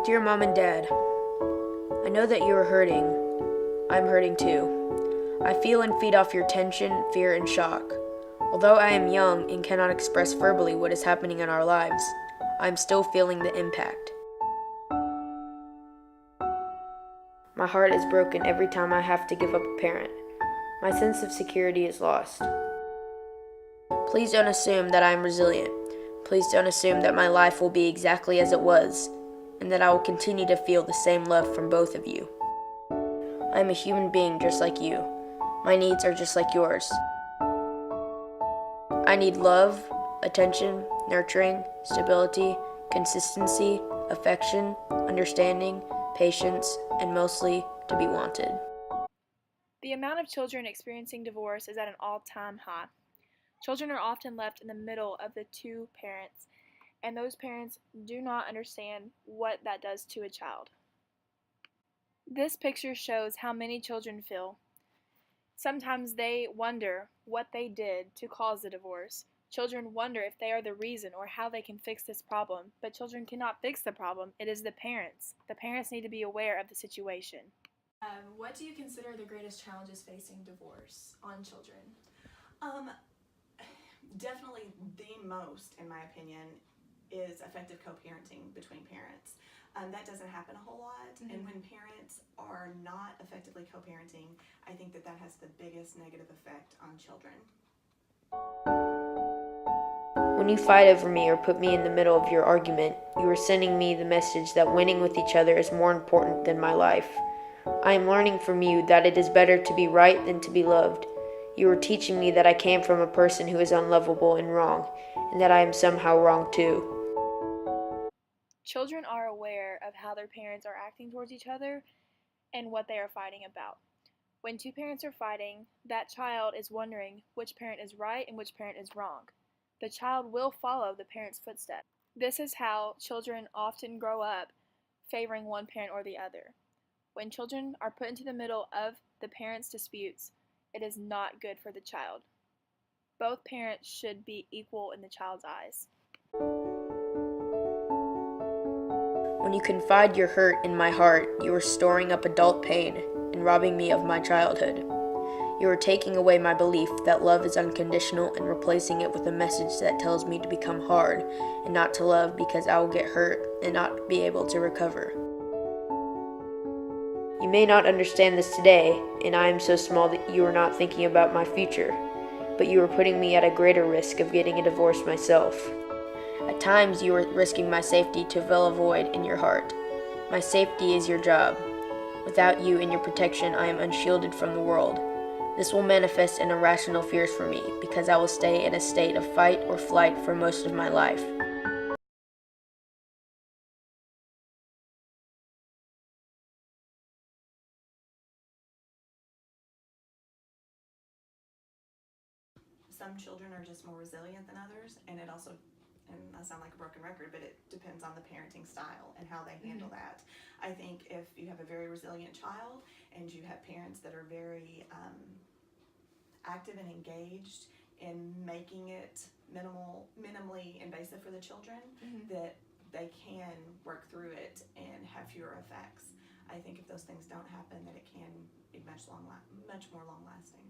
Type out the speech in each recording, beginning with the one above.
Dear Mom and Dad, I know that you are hurting. I'm hurting too. I feel and feed off your tension, fear, and shock. Although I am young and cannot express verbally what is happening in our lives, I am still feeling the impact. My heart is broken every time I have to give up a parent. My sense of security is lost. Please don't assume that I am resilient. Please don't assume that my life will be exactly as it was, and that I will continue to feel the same love from both of you. I am a human being just like you. My needs are just like yours. I need love, attention, nurturing, stability, consistency, affection, understanding, patience, and mostly to be wanted. The amount of children experiencing divorce is at an all-time high. Children are often left in the middle of the two parents, and those parents do not understand what that does to a child. This picture shows how many children feel. Sometimes they wonder what they did to cause the divorce. Children wonder if they are the reason or how they can fix this problem, but children cannot fix the problem. It is the parents. The parents need to be aware of the situation. What do you consider the greatest challenges facing divorce on children? Definitely the most, in my opinion, is effective co-parenting between parents. That doesn't happen a whole lot, and when parents are not effectively co-parenting, I think that has the biggest negative effect on children. When you fight over me or put me in the middle of your argument, you are sending me the message that winning with each other is more important than my life. I am learning from you that it is better to be right than to be loved. You are teaching me that I came from a person who is unlovable and wrong, and that I am somehow wrong too. Children are aware of how their parents are acting towards each other and what they are fighting about. When two parents are fighting, that child is wondering which parent is right and which parent is wrong. The child will follow the parent's footsteps. This is how children often grow up favoring one parent or the other. When children are put into the middle of the parents' disputes, it is not good for the child. Both parents should be equal in the child's eyes. When you confide your hurt in my heart, you are storing up adult pain and robbing me of my childhood. You are taking away my belief that love is unconditional and replacing it with a message that tells me to become hard and not to love because I will get hurt and not be able to recover. You may not understand this today, and I am so small that you are not thinking about my future, but you are putting me at a greater risk of getting a divorce myself. At times, you are risking my safety to fill a void in your heart. My safety is your job. Without you and your protection, I am unshielded from the world. This will manifest in irrational fears for me, because I will stay in a state of fight or flight for most of my life. Some children are just more resilient than others, and it also, and I sound like a broken record, but it depends on the parenting style and how they handle that. I think if you have a very resilient child and you have parents that are very active and engaged in making it minimally invasive for the children, that they can work through it and have fewer effects. I think if those things don't happen, that it can be much more long lasting.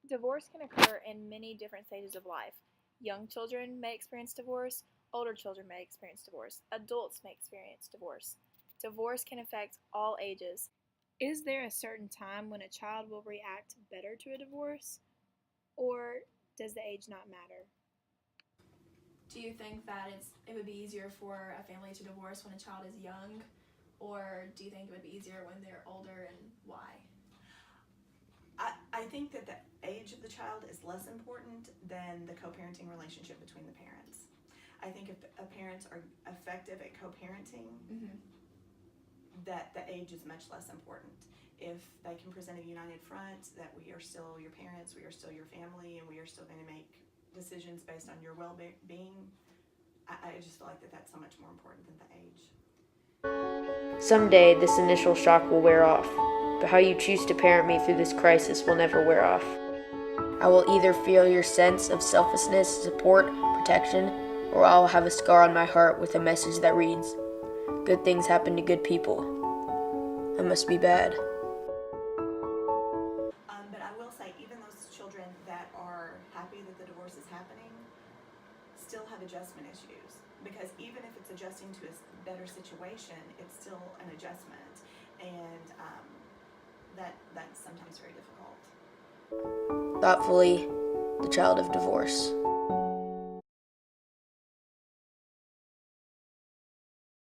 Divorce can occur in many different stages of life. Young children may experience divorce, older children may experience divorce, adults may experience divorce. Divorce can affect all ages. Is there a certain time when a child will react better to a divorce, or does the age not matter? Do you think that it would be easier for a family to divorce when a child is young, or do you think it would be easier when they're older, and why? I think that the age of the child is less important than the co-parenting relationship between the parents. I think if parents are effective at co-parenting, that the age is much less important. If they can present a united front, that we are still your parents, we are still your family, and we are still going to make decisions based on your well-being, I just feel like that's so much more important than the age. Someday, this initial shock will wear off, but how you choose to parent me through this crisis will never wear off. I will either feel your sense of selflessness, support, protection, or I'll have a scar on my heart with a message that reads, Good things happen to good people. I must be bad. But I will say, even those children that are happy that the divorce is happening still have adjustment issues. Because even if it's adjusting to a better situation, it's still an adjustment. And that's sometimes very difficult. Thoughtfully, the child of divorce.